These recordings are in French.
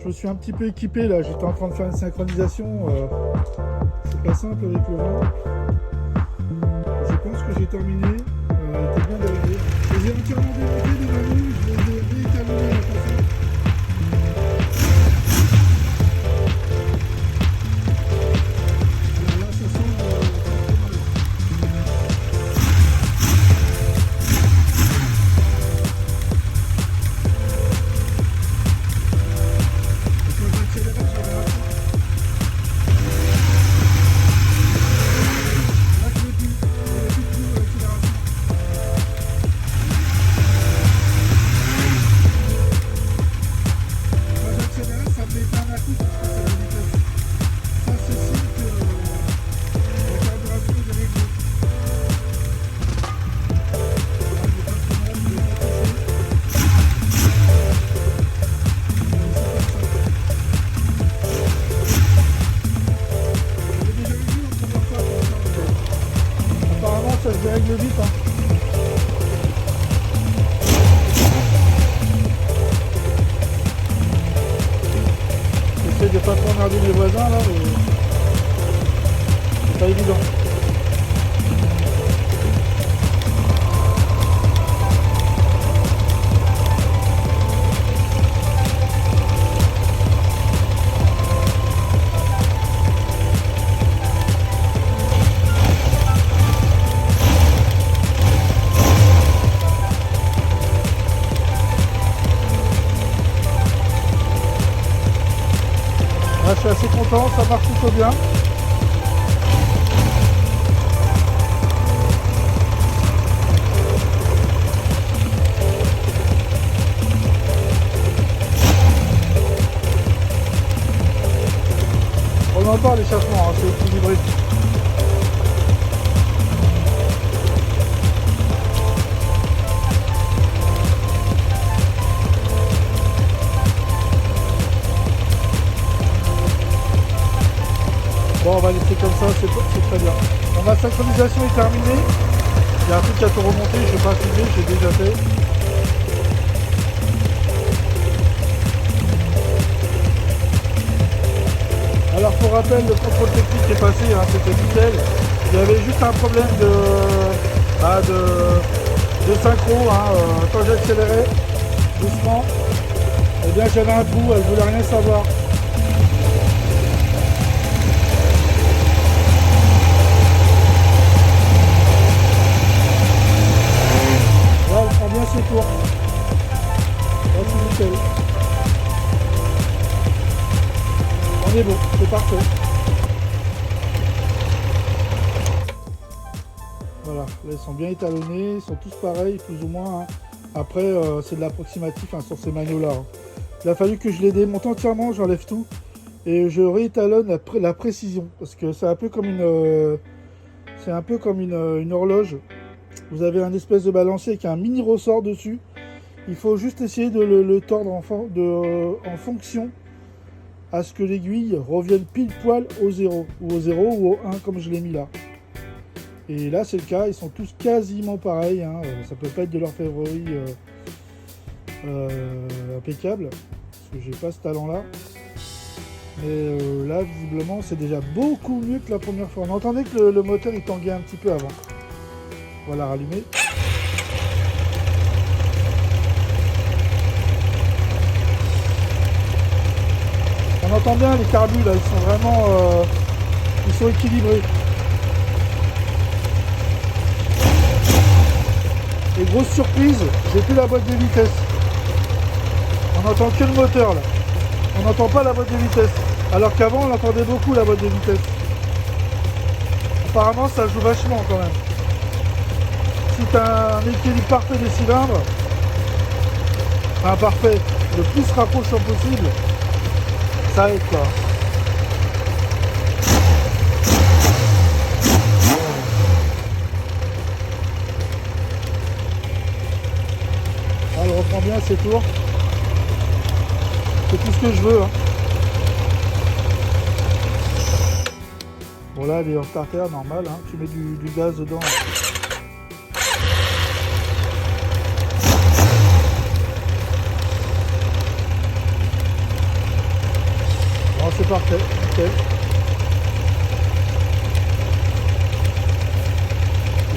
me suis un petit peu équipé là, j'étais en train de faire une synchronisation. C'est pas simple avec le vent. Je pense que j'ai terminé. T'es bien d'arriver. Je les ai entièrement démontés des manous, je les ai réétalonnés à la façon. Voilà, là ça semble pas trop mal. Et quand j'accélérais, j'avais un peu. Là je l'ai plus. J'avais plus de coup d'accélération. Quand j'accélérais, ça me mettait un coup parce que c'est la vitesse. Ça c'est signe que la carburation est réglée. Apparemment ça se dérègle vite hein. J'essaie de pas trop emmerder mes voisins là mais c'est pas évident. Là, je suis assez content, ça marche plutôt bien. On entend l'échappement, hein, c'est équilibré. Bon, on va laisser comme ça, c'est très bien. Bon, ma synchronisation est terminée. Il y a un truc à tout remonter, je ne vais pas filmer, j'ai déjà fait. Alors pour rappel, le contrôle technique est passé, hein, c'était nickel. Il y avait juste un problème de synchro, hein, quand j'accélérais doucement, eh bien j'avais un trou, elle voulait rien savoir. Là, elle prend bien ses tours. Là, c'est nickel. On est bon, c'est parfait. Voilà, là ils sont bien étalonnés, ils sont tous pareils, plus ou moins. Hein. Après, c'est de l'approximatif hein, sur ces maneaux-là. Hein. Il a fallu que je les démonte entièrement, j'enlève tout. Et je réétalonne la précision. Parce que c'est un peu comme une horloge. Vous avez un espèce de balancier avec un mini ressort dessus. Il faut juste essayer de le tordre en fonction à ce que l'aiguille revienne pile poil au 0. Ou au 0 ou au 1 comme je l'ai mis là. Et là c'est le cas, ils sont tous quasiment pareils. Hein. Ça peut pas être de l'orfèvrerie impeccable. Parce que j'ai pas ce talent là. Mais là visiblement c'est déjà beaucoup mieux que la première fois. On entendait que le moteur il tanguait un petit peu avant. On va la rallumer. On entend bien les carbus là, ils sont vraiment ils sont équilibrés. Et grosse surprise, j'ai plus la boîte de vitesse. On n'entend que le moteur là. On n'entend pas la boîte de vitesse. Alors qu'avant on entendait beaucoup la boîte de vitesse. Apparemment ça joue vachement quand même. Si tu as un équilibre parfait des cylindres, enfin parfait, le plus rapprochant possible, ça aide quoi. Elle reprend bien ses tours. C'est tout ce que je veux. Hein. Bon là elle est en starter normal, hein. Tu mets du gaz dedans. c'est parfait. Okay.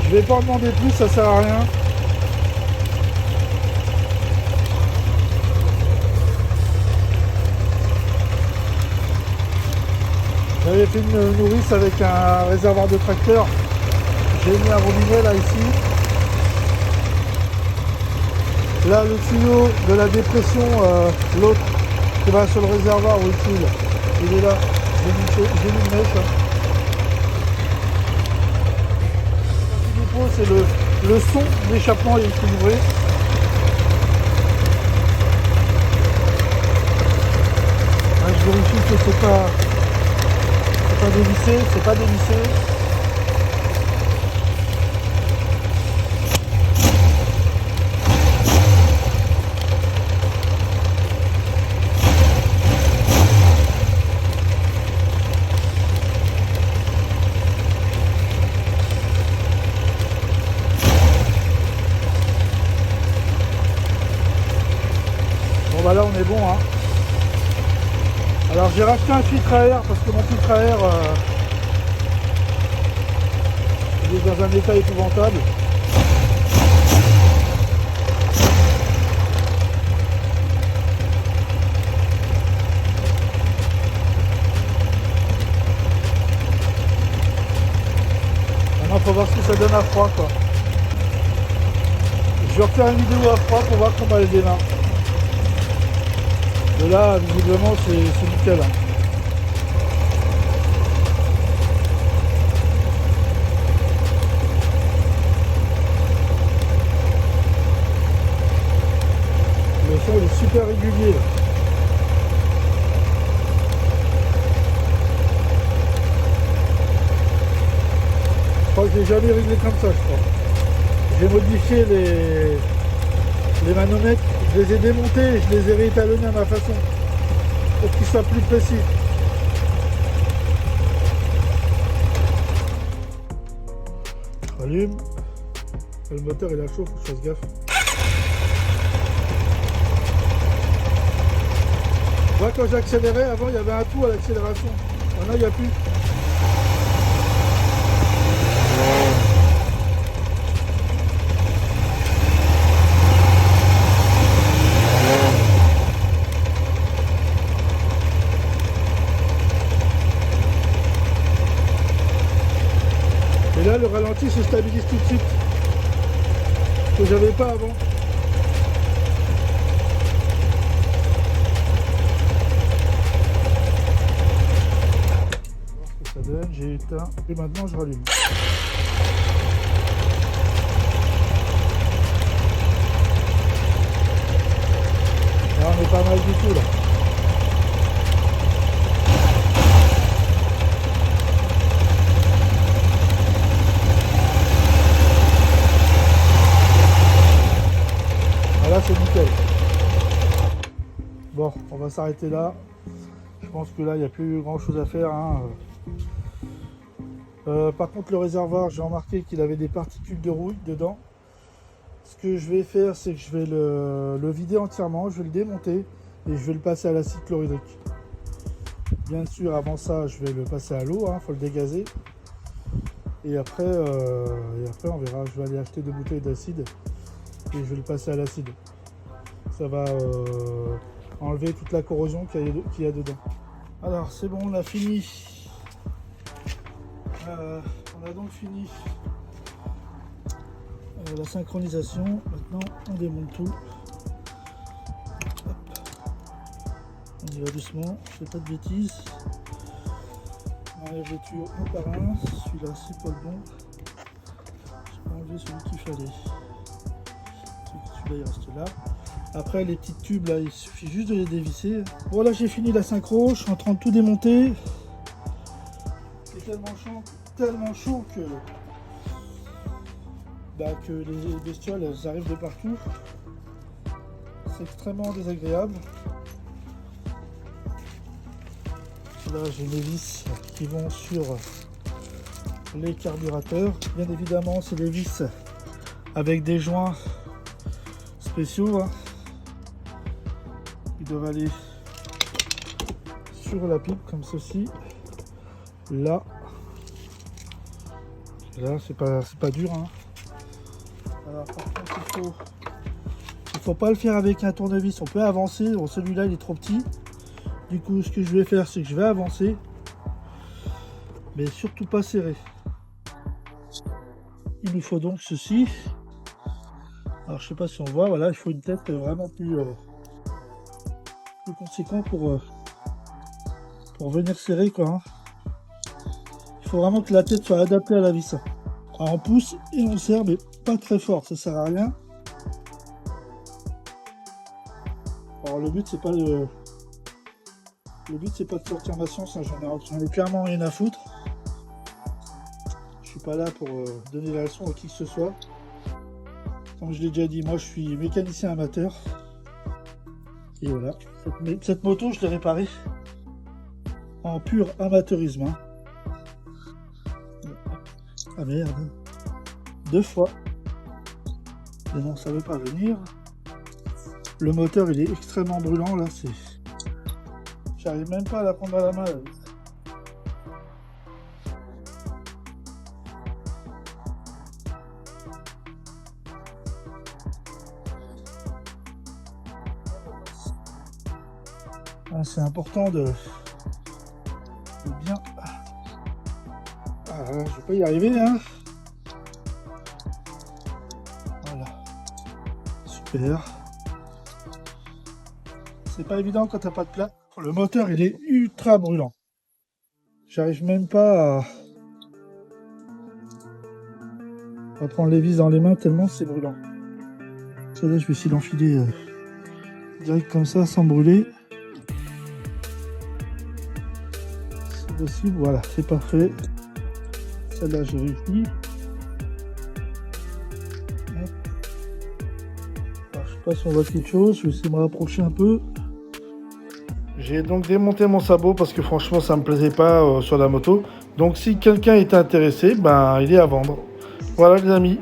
Je vais pas en demander plus, ça sert à rien. J'avais fait une nourrice avec un réservoir de tracteur. J'ai mis un robinet là ici. Là le tuyau de la dépression, l'autre qui va sur le réservoir où il est là. J'ai mis une mèche. Ce qu'il faut, c'est le son d'échappement équilibré. Je vérifie que c'est pas dévissé, c'est pas dévissé. Bon bah là on est bon hein. Alors j'ai racheté un filtre à air parce que mon filtre à air il est dans un état épouvantable. Maintenant faut voir ce que ça donne à froid quoi. Je vais refaire une vidéo à froid pour voir comment elle démarre. Et là, visiblement, c'est nickel. Hein. Le son il est super régulier. Là. Je crois que j'ai jamais réglé comme ça, je crois. J'ai modifié les manomètres. Je les ai démontés et je les ai réétalonnés à ma façon pour qu'ils soient plus précis. Je rallume. Le moteur il a chaud, faut que je fasse gaffe. Moi quand j'accélérais avant il y avait un trou à l'accélération. Maintenant il n'y a plus. Et là, le ralenti se stabilise tout de suite. Ce que j'avais pas avant. On va voir ce que ça donne. J'ai éteint. Et maintenant, je rallume. Là, on est pas mal du tout, là. Là c'est nickel. Bon, on va s'arrêter là. Je pense que là il n'y a plus grand chose à faire. Hein. Par contre le réservoir, j'ai remarqué qu'il avait des particules de rouille dedans. Ce que je vais faire, c'est que je vais le vider entièrement, je vais le démonter et je vais le passer à l'acide chlorhydrique. Bien sûr, avant ça, je vais le passer à l'eau, hein, faut le dégazer. Et après on verra, je vais aller acheter 2 bouteilles d'acide. Et je vais le passer à l'acide. Ça va enlever toute la corrosion qu'il y a dedans. Alors c'est bon, on a fini. On a donc fini la synchronisation. Maintenant on démonte tout. Hop. On y va doucement, je fais pas de bêtises. On enlève les tuyaux un par un. Celui-là c'est pas le bon. J'ai pas enlevé celui qu'il fallait. Celui-là il reste là. Après les petits tubes là, il suffit juste de les dévisser. Voilà, j'ai fini la synchro, je suis en train de tout démonter. C'est tellement chaud que les bestioles elles arrivent de partout. C'est extrêmement désagréable. Là j'ai les vis qui vont sur les carburateurs. Bien évidemment c'est des vis avec des joints spéciaux. Hein. Ils doivent aller sur la pipe comme ceci. Là, c'est pas dur, hein. Alors par contre, il faut pas le faire avec un tournevis. On peut avancer. Bon, celui-là il est trop petit. Du coup, ce que je vais faire, c'est que je vais avancer, mais surtout pas serré. Il nous faut donc ceci. Alors je sais pas si on voit, voilà, il faut une tête vraiment plus conséquent pour venir serrer, quoi, hein. Il faut vraiment que la tête soit adaptée à la vis. Alors on pousse et on serre, mais pas très fort, ça sert à rien. Alors le but c'est pas de sortir ma science, hein. J'en ai clairement rien à foutre. Je suis pas là pour donner la leçon à qui que ce soit. Comme je l'ai déjà dit, moi je suis mécanicien amateur. Et voilà, cette moto je l'ai réparée en pur amateurisme, hein. Ah merde, 2 fois. Mais non, ça veut pas venir. Le moteur il est extrêmement brûlant là, j'arrive même pas à la prendre à la main là. Ah, c'est important de bien. Ah, je vais pas y arriver, hein. Voilà, super. C'est pas évident quand t'as pas de plat. Le moteur il est ultra brûlant. J'arrive même pas à prendre les vis dans les mains tellement c'est brûlant. Ça là, je vais essayer d'enfiler direct comme ça sans brûler. C'est possible, voilà, c'est parfait. Celle-là j'ai réussi. Alors, je sais pas si on voit quelque chose, je vais essayer de me rapprocher un peu. J'ai donc démonté mon sabot parce que franchement ça me plaisait pas sur la moto. Donc si quelqu'un est intéressé, ben il est à vendre. Voilà les amis.